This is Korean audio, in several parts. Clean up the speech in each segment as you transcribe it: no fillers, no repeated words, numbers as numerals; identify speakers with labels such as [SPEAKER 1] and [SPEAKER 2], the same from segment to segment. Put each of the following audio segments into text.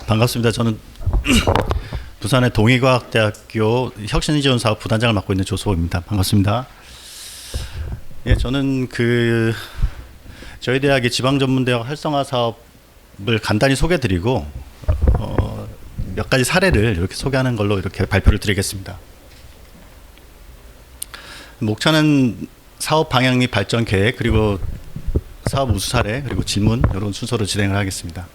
[SPEAKER 1] 반갑습니다. 저는 부산의 동의과학대학교 혁신지원사업 부단장을 맡고 있는 조수호입니다. 반갑습니다. 예, 저는 저희 대학의 지방전문대학 활성화 사업을 간단히 소개드리고 몇 가지 사례를 이렇게 소개하는 걸로 이렇게 발표를 드리겠습니다. 목차는 사업 방향 및 발전 계획, 그리고 사업 우수 사례, 그리고 질문, 이런 순서로 진행을 하겠습니다.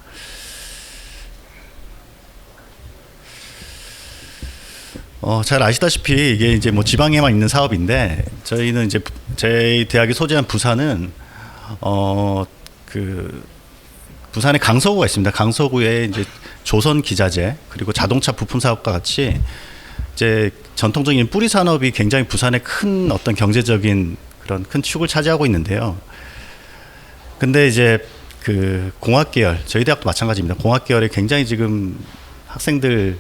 [SPEAKER 1] 잘 아시다시피 이게 이제 뭐 지방에만 있는 사업인데, 저희는 이제 저희 대학이 소재한 부산은 부산에 강서구가 있습니다. 강서구에 이제 조선 기자재 그리고 자동차 부품 사업과 같이 이제 전통적인 뿌리 산업이 굉장히 부산의 큰 어떤 경제적인 그런 큰 축을 차지하고 있는데요. 근데 이제 공학 계열, 저희 대학도 마찬가지입니다. 공학 계열에 굉장히 지금 학생들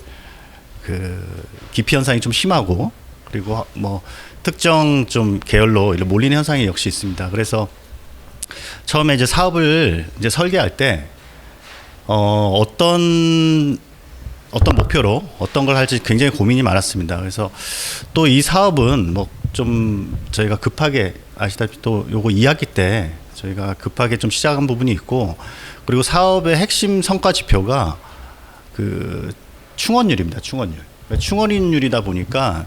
[SPEAKER 1] 기피 현상이 좀 심하고, 그리고 뭐 특정 좀 계열로 몰리는 현상이 역시 있습니다. 그래서 처음에 이제 사업을 이제 설계할 때 어떤 목표로 어떤 걸 할지 굉장히 고민이 많았습니다. 그래서 또 이 사업은 뭐 좀 저희가 급하게 아시다시피 또 요거 2학기 때 저희가 급하게 좀 시작한 부분이 있고, 그리고 사업의 핵심 성과 지표가 충원율입니다. 충원율이다 보니까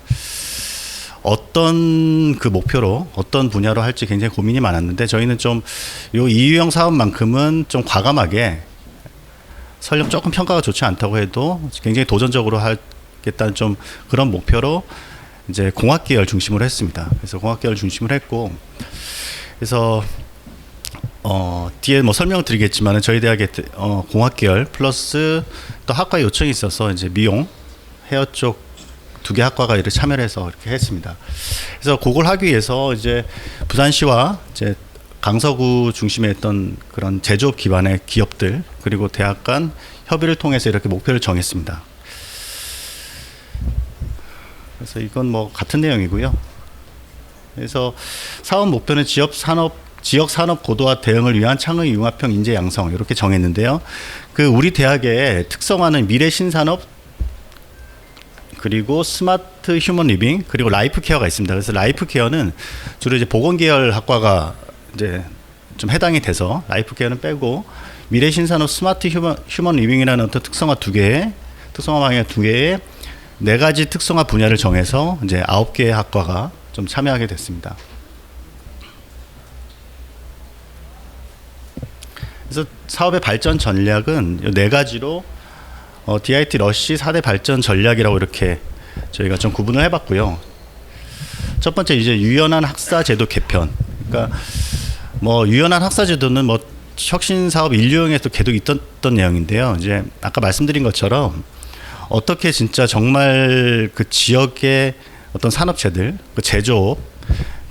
[SPEAKER 1] 어떤 목표로 어떤 분야로 할지 굉장히 고민이 많았는데, 저희는 좀 요 이유형 사업만큼은 좀 과감하게, 설령 조금 평가가 좋지 않다고 해도 굉장히 도전적으로 하겠다는 좀 그런 목표로 이제 공학 계열 중심으로 했습니다. 그래서 공학 계열 중심으로 했고, 그래서 뒤에 뭐 설명드리겠지만은 저희 대학의 공학 계열 플러스 또 학과 요청이 있어서 이제 미용, 헤어 쪽 2개 학과가 이렇게 참여를 해서 이렇게 했습니다. 그래서 그걸 하기 위해서 이제 부산시와 이제 강서구 중심에 있던 그런 제조업 기반의 기업들, 그리고 대학 간 협의를 통해서 이렇게 목표를 정했습니다. 그래서 이건 뭐 같은 내용이고요. 그래서 사업 목표는 지역 산업 고도화 대응을 위한 창의 융합형 인재 양성, 이렇게 정했는데요. 우리 대학의 특성화는 미래 신산업, 그리고 스마트 휴먼 리빙, 그리고 라이프 케어가 있습니다. 그래서 라이프 케어는 주로 이제 보건 계열 학과가 이제 좀 해당이 돼서 라이프 케어는 빼고, 미래 신산업 스마트 휴먼 리빙이라는 어떤 특성화 방향 2개의 4가지 특성화 분야를 정해서 이제 9개의 학과가 좀 참여하게 됐습니다. 그래서 사업의 발전 전략은 4가지로 DIT 러쉬 4대 발전 전략이라고 이렇게 저희가 좀 구분을 해봤고요. 첫 번째 이제 유연한 학사 제도 개편. 그러니까 뭐 유연한 학사 제도는 뭐 혁신 사업 인류형에도 계속 있던 내용인데요. 이제 아까 말씀드린 것처럼 어떻게 진짜 정말 그 지역의 어떤 산업체들, 제조업,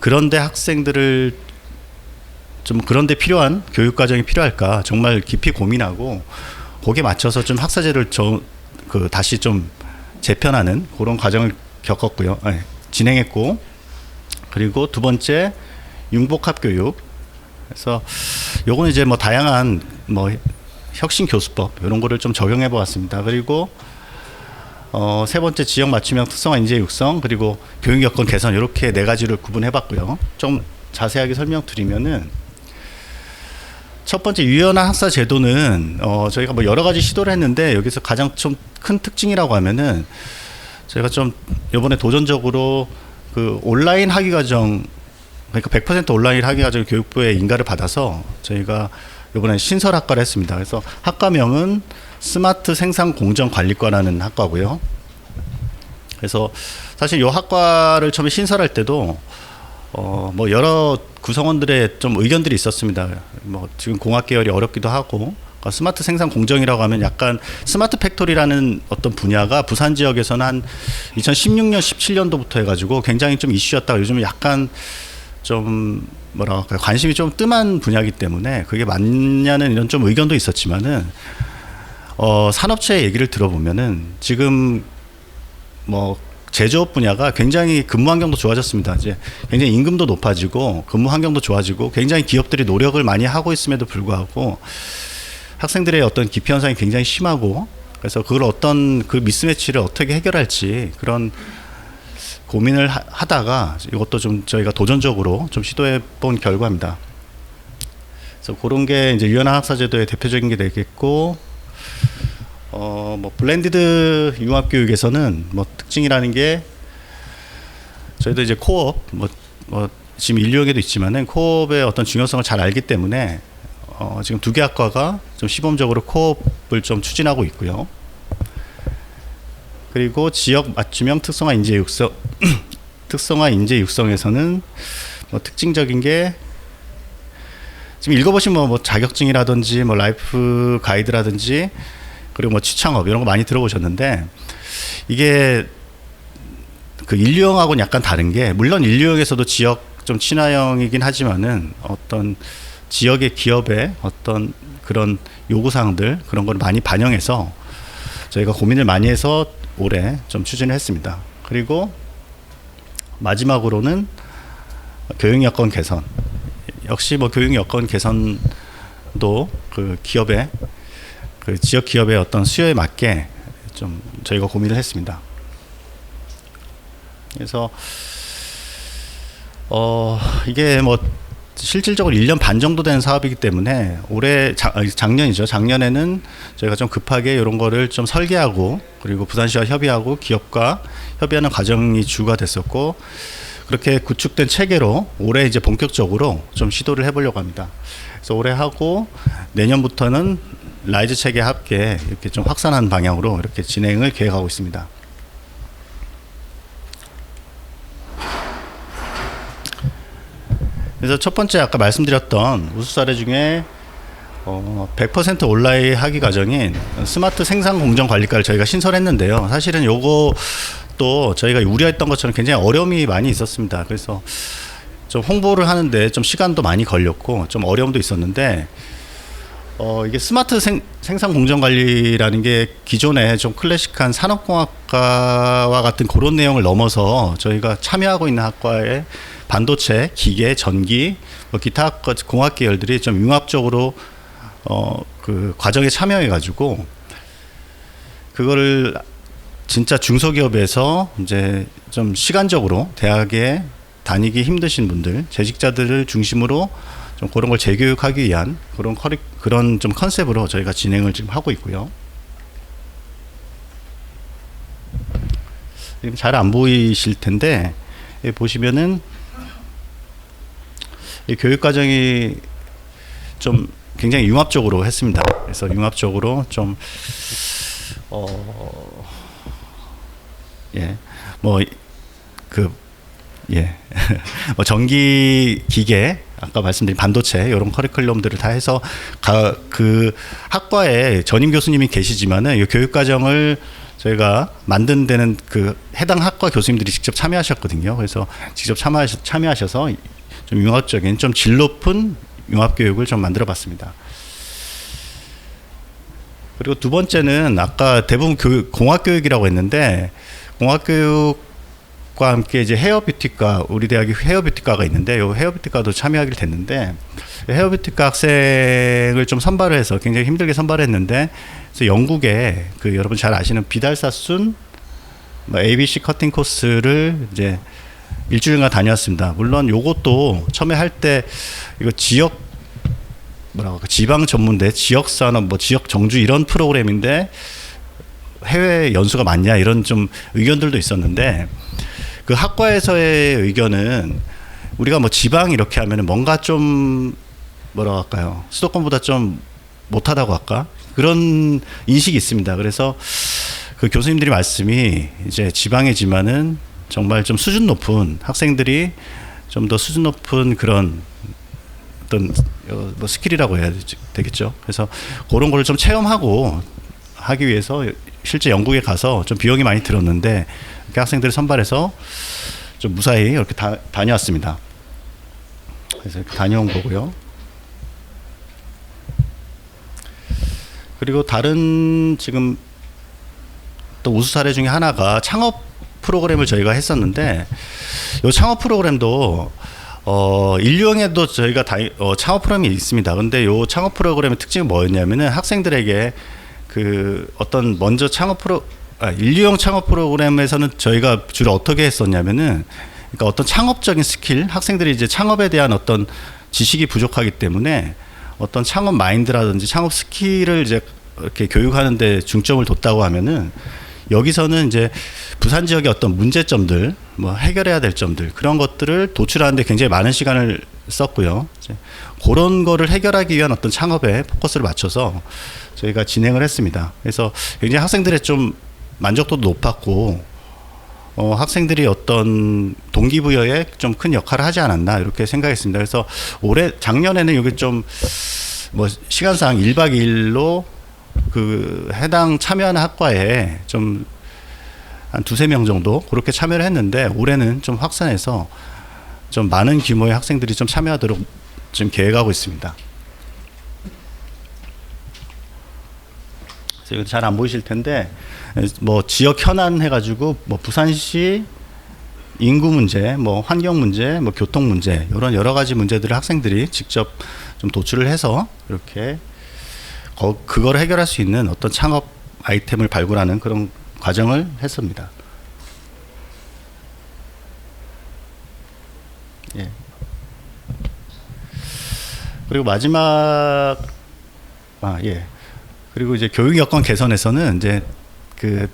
[SPEAKER 1] 그런데 학생들을 좀 그런데 필요한 교육 과정이 필요할까 정말 깊이 고민하고, 거기에 맞춰서 좀 학사제를 다시 좀 재편하는 그런 과정을 겪었고요. 진행했고, 그리고 2번째 융복합 교육. 그래서 요거는 이제 뭐 다양한 뭐 혁신 교수법 이런 거를 좀 적용해 보았습니다. 그리고 3번째 지역 맞춤형 특성화 인재 육성, 그리고 교육 여건 개선, 이렇게 4가지를 구분해 봤고요. 좀 자세하게 설명드리면은, 첫 번째 유연한 학사 제도는 저희가 뭐 여러 가지 시도를 했는데, 여기서 가장 좀 큰 특징이라고 하면은, 저희가 좀 이번에 도전적으로 온라인 학위 과정, 그러니까 100% 온라인 학위 과정 교육부의 인가를 받아서 저희가 이번에 신설 학과를 했습니다. 그래서 학과명은 스마트 생산 공정 관리과라는 학과고요. 그래서 사실 이 학과를 처음에 신설할 때도 뭐 여러 구성원들의 좀 의견들이 있었습니다. 뭐 지금 공학 계열이 어렵기도 하고, 스마트 생산 공정이라고 하면 약간 스마트 팩토리라는 어떤 분야가 부산 지역에서는 한 2016년, 17년도부터 해가지고 굉장히 좀 이슈였다가 요즘은 약간 좀 뭐랄까 관심이 좀 뜸한 분야이기 때문에 그게 맞냐는 이런 좀 의견도 있었지만은, 산업체 얘기를 들어보면은 지금 뭐 제조업 분야가 굉장히 근무 환경도 좋아졌습니다. 이제 굉장히 임금도 높아지고 근무 환경도 좋아지고 굉장히 기업들이 노력을 많이 하고 있음에도 불구하고 학생들의 어떤 기피 현상이 굉장히 심하고, 그래서 그걸 어떤 그 미스매치를 어떻게 해결할지 그런 고민을 하다가 이것도 좀 저희가 도전적으로 좀 시도해 본 결과입니다. 그래서 그런 게 이제 유연한 학사 제도의 대표적인 게 되겠고, 뭐 블렌디드 융합 교육에서는 뭐 특징이라는 게 저희도 이제 코업 뭐 지금 인류학에도 있지만은 코업의 어떤 중요성을 잘 알기 때문에 지금 두 개 학과가 좀 시범적으로 코업을 좀 추진하고 있고요. 그리고 지역 맞춤형 특성화 인재 육성 특성화 인재 육성에서는 뭐 특징적인 게 지금 읽어보시면 뭐 자격증이라든지 뭐 라이프 가이드라든지 그리고 뭐 취창업 이런 거 많이 들어보셨는데, 이게 그 인류형하고는 약간 다른 게, 물론 인류형에서도 지역 좀 친화형이긴 하지만은 어떤 지역의 기업의 어떤 그런 요구사항들 그런 걸 많이 반영해서 저희가 고민을 많이 해서 올해 좀 추진을 했습니다. 그리고 마지막으로는 교육 여건 개선. 역시 뭐 교육 여건 개선도 그 기업의 그 지역 기업의 어떤 수요에 맞게 좀 저희가 고민을 했습니다. 그래서 이게 뭐 실질적으로 1년 반 정도 된 사업이기 때문에 올해 작년이죠. 작년에는 저희가 좀 급하게 이런 거를 좀 설계하고 그리고 부산시와 협의하고 기업과 협의하는 과정이 주가 됐었고, 그렇게 구축된 체계로 올해 이제 본격적으로 좀 시도를 해보려고 합니다. 그래서 올해 하고 내년부터는 라이즈 체계 합계 이렇게 좀 확산하는 방향으로 이렇게 진행을 계획하고 있습니다. 그래서 첫 번째 아까 말씀드렸던 우수 사례 중에 100% 온라인 학위 과정인 스마트 생산 공정 관리과를 저희가 신설했는데요. 사실은 요것도 저희가 우려했던 것처럼 굉장히 어려움이 많이 있었습니다. 그래서 좀 홍보를 하는데 좀 시간도 많이 걸렸고 좀 어려움도 있었는데, 이게 스마트 생산 공정 관리라는 게 기존에 좀 클래식한 산업공학과와 같은 그런 내용을 넘어서 저희가 참여하고 있는 학과의 반도체, 기계, 전기, 뭐 기타 학과 공학 계열들이 좀 융합적으로 그 과정에 참여해가지고 그거를 진짜 중소기업에서 이제 좀 시간적으로 대학에 다니기 힘드신 분들, 재직자들을 중심으로 좀 그런 걸 재교육하기 위한 그런 좀 컨셉으로 저희가 진행을 지금 하고 있고요. 지금 잘 안 보이실 텐데 보시면은 이 교육 과정이 좀 굉장히 융합적으로 했습니다. 그래서 융합적으로 좀 뭐 전기, 기계, 아까 말씀드린 반도체 이런 커리큘럼들을 다 해서 그 학과에 전임 교수님이 계시지만은 이 교육 과정을 저희가 만든 데는 그 해당 학과 교수님들이 직접 참여하셨거든요. 그래서 직접 참여하셔서 좀 융합적인 좀 질 높은 융합 교육을 좀 만들어 봤습니다. 그리고 두 번째는 아까 대부분 공학 교육이라고 했는데, 공학 교육과 함께 이제 헤어 뷰티과, 우리 대학이 헤어 뷰티과가 있는데 이 헤어 뷰티과도 참여하게 됐는데, 헤어 뷰티과 학생을 좀 선발을 해서 굉장히 힘들게 선발했는데, 그래서 영국에 그 여러분 잘 아시는 비달사순 ABC 커팅 코스를 이제 일주일간 다녀왔습니다. 물론 요것도 처음에 할 때 이거 지방 전문대, 지역 산업, 뭐 지역 정주 이런 프로그램인데 해외 연수가 많냐 이런 좀 의견들도 있었는데, 그 학과에서의 의견은 우리가 뭐 지방 이렇게 하면은 뭔가 좀 수도권보다 좀 못하다고 할까? 그런 인식이 있습니다. 그래서 그 교수님들이 말씀이 이제 지방이지만은 정말 좀 수준 높은 학생들이 좀 더 수준 높은 그런 어떤 뭐 스킬이라고 해야 되겠죠. 그래서 그런 걸 좀 체험하고 하기 위해서 실제 영국에 가서 좀 비용이 많이 들었는데 그 학생들을 선발해서 좀 무사히 이렇게 다녀왔습니다. 그래서 이렇게 다녀온 거고요. 그리고 다른 지금 또 우수 사례 중에 하나가 창업 프로그램을 저희가 했었는데, 이 창업 프로그램도 인류형에도 저희가 창업 프로그램이 있습니다. 근데 이 창업 프로그램의 특징이 뭐였냐면은 학생들에게 그 어떤 먼저 인류형 창업 프로그램에서는 저희가 주로 어떻게 했었냐면은, 그러니까 어떤 창업적인 스킬, 학생들이 이제 창업에 대한 어떤 지식이 부족하기 때문에 어떤 창업 마인드라든지 창업 스킬을 이제 이렇게 교육하는데 중점을 뒀다고 하면은, 여기서는 이제 부산 지역의 어떤 문제점들, 뭐 해결해야 될 점들, 그런 것들을 도출하는데 굉장히 많은 시간을 썼고요. 이제 그런 거를 해결하기 위한 어떤 창업에 포커스를 맞춰서 저희가 진행을 했습니다. 그래서 굉장히 학생들의 좀 만족도도 높았고, 학생들이 어떤 동기부여에 좀 큰 역할을 하지 않았나 이렇게 생각했습니다. 그래서 작년에는 여기 좀 뭐 시간상 1박 2일로 그 해당 참여하는 학과에 좀 한 2~3명 정도 그렇게 참여를 했는데, 올해는 좀 확산해서 좀 많은 규모의 학생들이 좀 참여하도록 지금 계획하고 있습니다. 그래서 이거 잘 안 보이실 텐데, 뭐 지역 현안 해가지고 뭐 부산시 인구 문제, 뭐 환경 문제, 뭐 교통 문제, 이런 여러 가지 문제들을 학생들이 직접 좀 도출을 해서 이렇게 그걸 해결할 수 있는 어떤 창업 아이템을 발굴하는 그런 과정을 했습니다. 예. 그리고 마지막, 그리고 이제 교육 여건 개선에서는 이제 그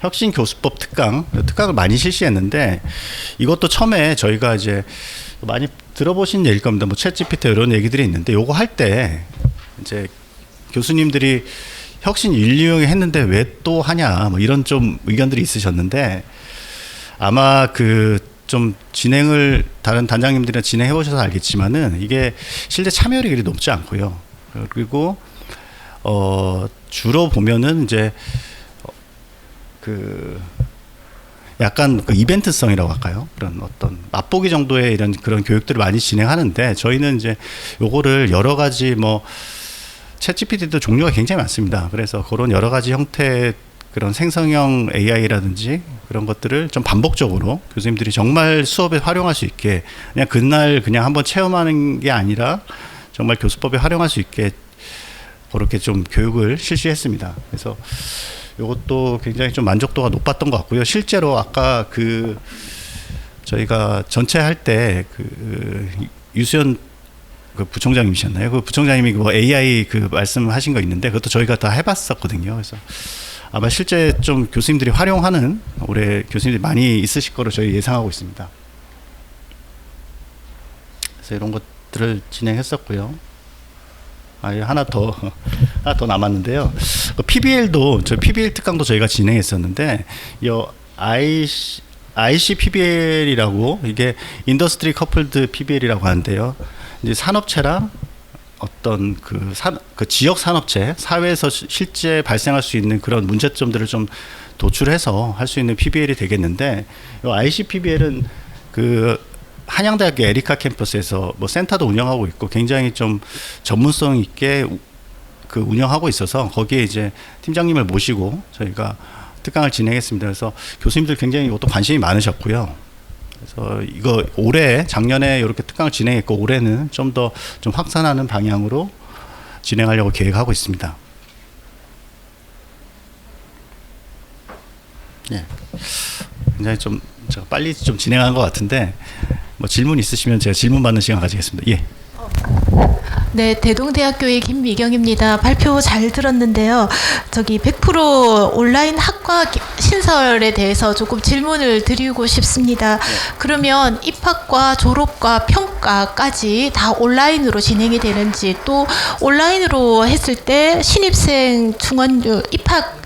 [SPEAKER 1] 혁신 교수법 특강을 많이 실시했는데, 이것도 처음에 저희가 이제 많이 들어보신 얘기일 겁니다. 뭐 챗GPT 이런 얘기들이 있는데, 요거 할 때 이제 교수님들이 혁신 인류형에 했는데 왜 또 하냐, 뭐 이런 좀 의견들이 있으셨는데, 아마 그 좀 다른 단장님들이랑 진행해 보셔서 알겠지만은, 이게 실제 참여율이 그리 높지 않고요. 그리고 주로 보면은 이제 그 약간 그 이벤트성이라고 할까요? 그런 어떤 맛보기 정도의 이런 그런 교육들을 많이 진행하는데, 저희는 이제 요거를 여러 가지 뭐 챗GPT도 종류가 굉장히 많습니다. 그래서 그런 여러 가지 형태의 그런 생성형 AI라든지 그런 것들을 좀 반복적으로 교수님들이 정말 수업에 활용할 수 있게, 그냥 그날 그냥 한번 체험하는 게 아니라 정말 교수법에 활용할 수 있게 그렇게 좀 교육을 실시했습니다. 그래서 이것도 굉장히 좀 만족도가 높았던 것 같고요. 실제로 아까 그 저희가 전체 할 때 그 유수연 그 부총장님이셨나요? 그 부총장님이 뭐 AI 그 말씀하신 거 있는데, 그것도 저희가 다 해봤었거든요. 그래서 아마 실제 좀 교수님들이 활용하는 올해 교수님들이 많이 있으실 거로 저희 예상하고 있습니다. 그래서 이런 것들을 진행했었고요. 하나 더 남았는데요. 저 PBL 특강도 저희가 진행했었는데, 이 IC PBL이라고, 이게 인더스트리 커플드 PBL이라고 하는데요. 이제 산업체랑 어떤 그 지역 산업체, 사회에서 실제 발생할 수 있는 그런 문제점들을 좀 도출해서 할 수 있는 PBL이 되겠는데, 이 IC PBL은 그 한양대학교 에리카 캠퍼스에서 뭐 센터도 운영하고 있고 굉장히 좀 전문성 있게 그 운영하고 있어서, 거기에 이제 팀장님을 모시고 저희가 특강을 진행했습니다. 그래서 교수님들 굉장히 이것도 관심이 많으셨고요. 그래서 이거 작년에 이렇게 특강을 진행했고, 올해는 좀 더 좀 확산하는 방향으로 진행하려고 계획하고 있습니다. 예. 굉장히 좀 제가 빨리 좀 진행한 것 같은데, 뭐 질문 있으시면 제가 질문 받는 시간 가지겠습니다. 예.
[SPEAKER 2] 네, 대동대학교의 김미경입니다. 발표 잘 들었는데요. 100% 온라인 학과 신설에 대해서 조금 질문을 드리고 싶습니다. 그러면 입학과 졸업과 평가까지 다 온라인으로 진행이 되는지, 또 온라인으로 했을 때 신입생 중원율, 입학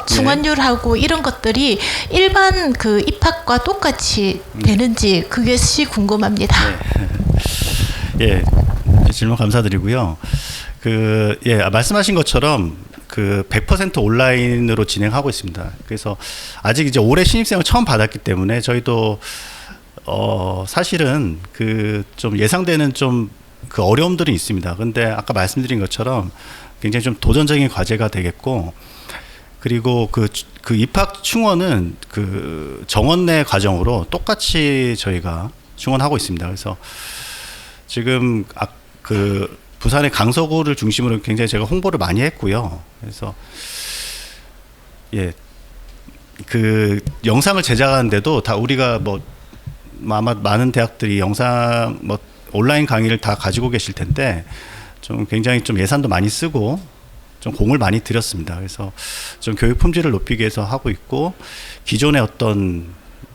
[SPEAKER 2] 중원율하고 이런 것들이 일반 그 입학과 똑같이 되는지, 그것이 궁금합니다.
[SPEAKER 1] 예. 질문 감사드리고요. 말씀하신 것처럼 100% 온라인으로 진행하고 있습니다. 그래서 아직 이제 올해 신입생을 처음 받았기 때문에 저희도 사실은 좀 예상되는 좀 그 어려움들이 있습니다. 근데 아까 말씀드린 것처럼 굉장히 좀 도전적인 과제가 되겠고, 그리고 그 입학 충원은 그 정원 내 과정으로 똑같이 저희가 충원하고 있습니다. 그래서 지금 부산의 강서구를 중심으로 굉장히 제가 홍보를 많이 했고요. 그래서 예, 그 영상을 제작하는데도 다 우리가 뭐 아마 많은 대학들이 영상 뭐 온라인 강의를 다 가지고 계실 텐데 좀 굉장히 좀 예산도 많이 쓰고 좀 공을 많이 들였습니다. 그래서 좀 교육 품질을 높이기 위해서 하고 있고 기존의 어떤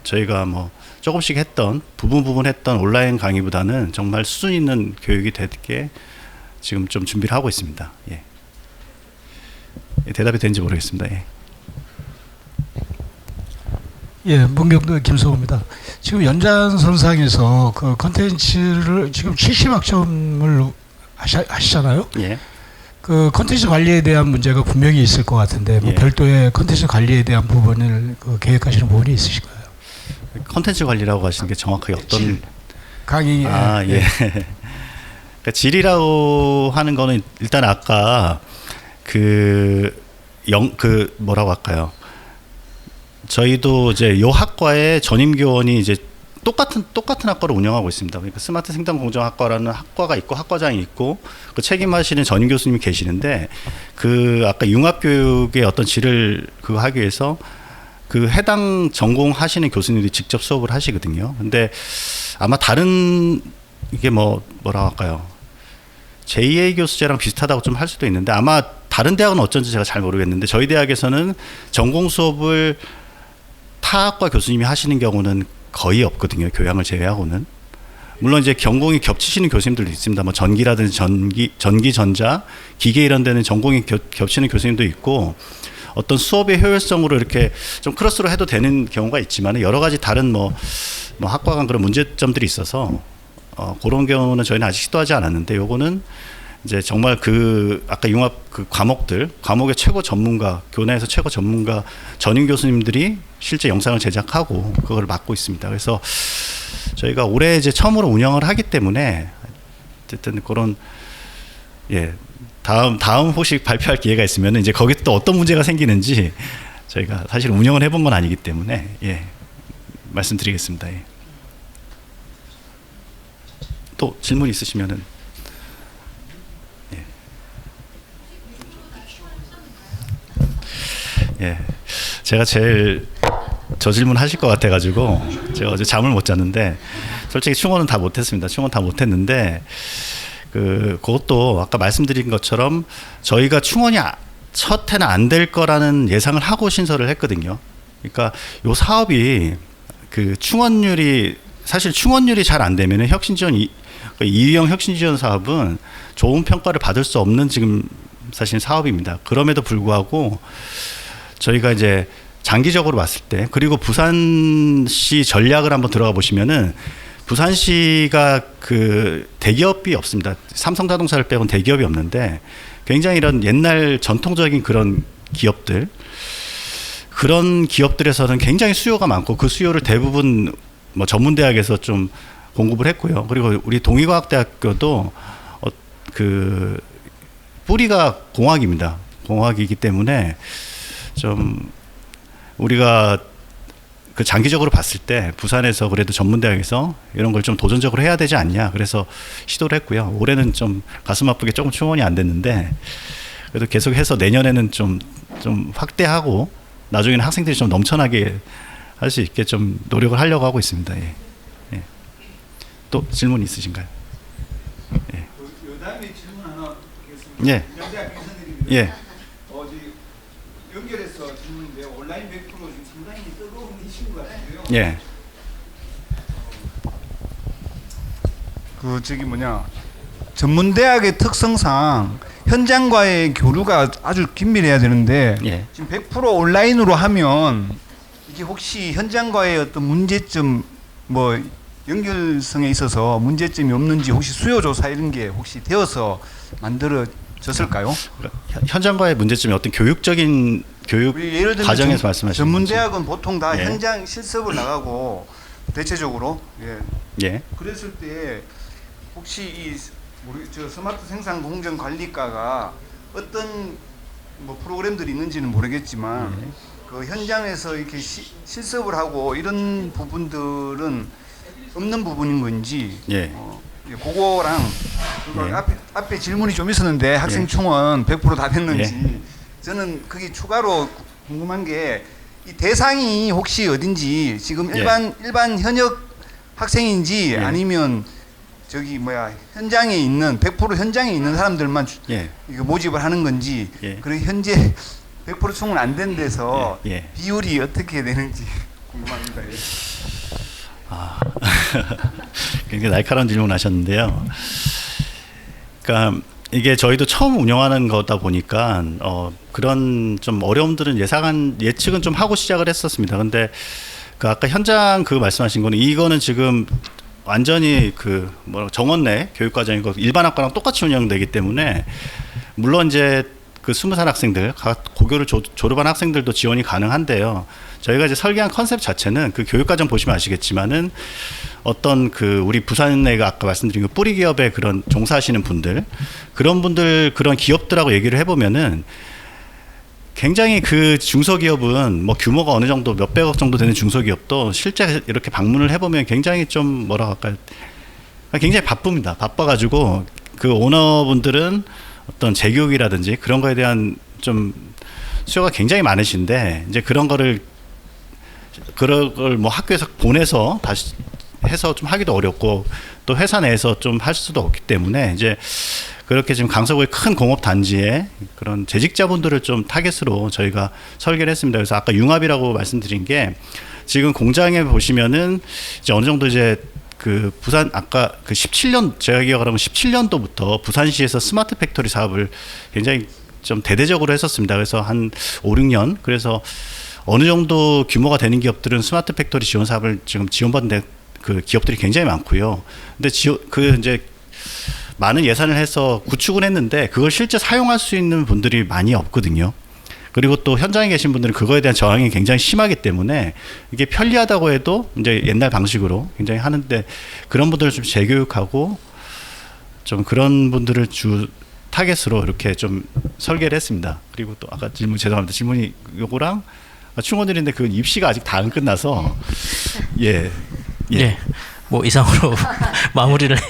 [SPEAKER 1] 저희가 뭐 조금씩 했던 부분 했던 온라인 강의보다는 정말 수준 있는 교육이 되게 지금 좀 준비를 하고 있습니다. 예. 대답이 되는지 모르겠습니다. 예.
[SPEAKER 3] 예, 문경도 김성호입니다. 지금 연장선상에서 그 컨텐츠를 지금 70학점을 하시잖아요.
[SPEAKER 1] 예.
[SPEAKER 3] 그 컨텐츠 관리에 대한 문제가 분명히 있을 것 같은데 뭐
[SPEAKER 1] 예.
[SPEAKER 3] 별도의 컨텐츠 관리에 대한 부분을 그 계획하시는 부분이 있으실까요?
[SPEAKER 1] 컨텐츠 관리라고 하시는 게 정확하게 어떤
[SPEAKER 3] 강의
[SPEAKER 1] 예. 그러니까 질이라고 하는 거는 일단 아까 그 뭐라고 할까요? 저희도 이제 요 학과의 전임 교원이 이제 똑같은 학과를 운영하고 있습니다. 그러니까 스마트 생산공정학과라는 학과가 있고 학과장이 있고 그 책임하시는 전임 교수님이 계시는데 그 아까 융합교육의 어떤 질을 그거 하기 위해서 그 해당 전공 하시는 교수님들이 직접 수업을 하시거든요. 근데 아마 다른 이게 뭐라고 할까요? JA 교수제랑 비슷하다고 좀 할 수도 있는데 아마 다른 대학은 어쩐지 제가 잘 모르겠는데 저희 대학에서는 전공 수업을 타 학과 교수님이 하시는 경우는 거의 없거든요. 교양을 제외하고는. 물론 이제 전공이 겹치시는 교수님들도 있습니다. 뭐 전기라든지 전기, 전자, 기계 이런 데는 전공이 겹치는 교수님도 있고 어떤 수업의 효율성으로 이렇게 좀 크로스로 해도 되는 경우가 있지만 여러 가지 다른 뭐 학과 간 그런 문제점들이 있어서 그런 경우는 저희는 아직 시도하지 않았는데 요거는 이제 정말 그 아까 융합 그 과목의 최고 전문가, 교내에서 최고 전문가 전임 교수님들이 실제 영상을 제작하고 그걸 맡고 있습니다. 그래서 저희가 올해 이제 처음으로 운영을 하기 때문에 어쨌든 그런 예 다음 혹시 발표할 기회가 있으면 이제 거기 또 어떤 문제가 생기는지 저희가 사실 운영을 해본 건 아니기 때문에 예 말씀드리겠습니다. 예. 또 질문 있으시면은. 예, 제가 제일 저 질문 하실 것 같아가지고 제가 어제 잠을 못 잤는데 솔직히 충원은 다 못했습니다. 충원 다 못했는데 그것도 아까 말씀드린 것처럼 저희가 충원이 첫 해는 안 될 거라는 예상을 하고 신설을 했거든요. 그러니까 요 사업이 그 충원율이 잘 안 되면은 혁신지원 이유형 혁신지원 사업은 좋은 평가를 받을 수 없는 지금 사실 사업입니다. 그럼에도 불구하고 저희가 이제 장기적으로 봤을 때 그리고 부산시 전략을 한번 들어가 보시면은 부산시가 그 대기업이 없습니다. 삼성자동차를 빼고는 대기업이 없는데 굉장히 이런 옛날 전통적인 그런 기업들에서는 굉장히 수요가 많고 그 수요를 대부분 뭐 전문대학에서 좀 공급을 했고요. 그리고 우리 동의과학대학교도 그 뿌리가 공학입니다. 공학이기 때문에 좀 우리가 그 장기적으로 봤을 때 부산에서 그래도 전문대학에서 이런 걸 좀 도전적으로 해야 되지 않냐 그래서 시도를 했고요. 올해는 좀 가슴 아프게 조금 충원이 안 됐는데 그래도 계속해서 내년에는 좀 확대하고 나중에는 학생들이 좀 넘쳐나게 할 수 있게 좀 노력을 하려고 하고 있습니다. 예. 예. 또 질문 있으신가요? 예.
[SPEAKER 4] 다음에 질문 하나 드리겠습니다.
[SPEAKER 1] 예.
[SPEAKER 4] 영대학 교수님입니다.
[SPEAKER 1] 예.
[SPEAKER 4] 연결해서 질문인데 온라인 100% 지금 상당히 뜨거운 이슈인 것 같은데요.
[SPEAKER 1] 예.
[SPEAKER 4] 전문대학의 특성상 현장과의 교류가 아주 긴밀해야 되는데
[SPEAKER 1] 예.
[SPEAKER 4] 지금 100% 온라인으로 하면 이게 혹시 현장과의 어떤 문제점 뭐 연결성에 있어서 문제점이 없는지 혹시 수요 조사 이런 게 혹시 되어서 만들어졌을까요?
[SPEAKER 1] 현장과의 문제점이 어떤 교육적인 교육
[SPEAKER 4] 예를 들면
[SPEAKER 1] 과정에서 말씀하시는
[SPEAKER 4] 전문대학은 보통 다
[SPEAKER 1] 예.
[SPEAKER 4] 현장 실습을 나가고 대체적으로
[SPEAKER 1] 예.
[SPEAKER 4] 그랬을 때 혹시 저 스마트 생산 공정 관리과가 어떤 뭐 프로그램들이 있는지는 모르겠지만 그 현장에서 이렇게 실습을 하고 이런 부분들은 없는 부분인 건지
[SPEAKER 1] 예.
[SPEAKER 4] 그거랑 그리고 앞에 질문이 좀 있었는데 학생 총은 100% 다 됐는지
[SPEAKER 1] 예.
[SPEAKER 4] 저는 그게 추가로 궁금한 게 이 대상이 혹시 어딘지 지금
[SPEAKER 1] 예.
[SPEAKER 4] 일반 현역 학생인지
[SPEAKER 1] 예.
[SPEAKER 4] 아니면 저기 현장에 있는 100% 현장에 있는 사람들만
[SPEAKER 1] 예.
[SPEAKER 4] 이거 모집을 하는 건지
[SPEAKER 1] 예.
[SPEAKER 4] 그리고 현재 100% 충원 안 된 데서
[SPEAKER 1] 예. 예.
[SPEAKER 4] 비율이 어떻게 되는지 궁금합니다. 예.
[SPEAKER 1] 굉장히 날카로운 질문하셨는데요. 그러니까 이게 저희도 처음 운영하는 거다 보니까 그런 좀 어려움들은 예측은 좀 하고 시작을 했었습니다. 근데 그 아까 현장 그 말씀하신 거는 이거는 지금 완전히 정원 내 교육과정이고 일반 학과랑 똑같이 운영되기 때문에 물론 이제 그 20살 학생들, 각 고교를 졸업한 학생들도 지원이 가능한데요. 저희가 이제 설계한 컨셉 자체는 그 교육과정 보시면 아시겠지만은 어떤 우리 부산에가 아까 말씀드린 그 뿌리 기업에 그런 종사하시는 분들, 그런 분들, 그런 기업들하고 얘기를 해보면은 굉장히 그 중소기업은 뭐 규모가 어느 정도 몇백억 정도 되는 중소기업도 실제 이렇게 방문을 해보면 굉장히 좀 뭐라 할까요? 굉장히 바쁩니다. 바빠가지고 그 오너분들은 어떤 재교육이라든지 그런 거에 대한 좀 수요가 굉장히 많으신데 이제 그런 걸 뭐 학교에서 보내서 다시 해서 좀 하기도 어렵고 또 회사 내에서 좀 할 수도 없기 때문에 이제 그렇게 지금 강서구의 큰 공업 단지에 그런 재직자분들을 좀 타겟으로 저희가 설계를 했습니다. 그래서 아까 융합이라고 말씀드린 게 지금 공장에 보시면은 이제 어느 정도 이제 그 부산 아까 그 17년 제가 기억하면 17년도부터 부산시에서 스마트 팩토리 사업을 굉장히 좀 대대적으로 했었습니다. 그래서 한 5, 6년 그래서 어느 정도 규모가 되는 기업들은 스마트 팩토리 지원 사업을 지금 지원받는 그 기업들이 굉장히 많고요. 근데 이제 많은 예산을 해서 구축은 했는데 그걸 실제 사용할 수 있는 분들이 많이 없거든요. 그리고 또 현장에 계신 분들은 그거에 대한 저항이 굉장히 심하기 때문에 이게 편리하다고 해도 이제 옛날 방식으로 굉장히 하는데 그런 분들을 좀 재교육하고 좀 그런 분들을 타겟으로 이렇게 좀 설계를 했습니다. 그리고 또 아까 죄송합니다. 질문이 요거랑 충원드리는데 그 입시가 아직 다 안 끝나서 예.
[SPEAKER 5] 네. 뭐 이상으로 마무리를 해야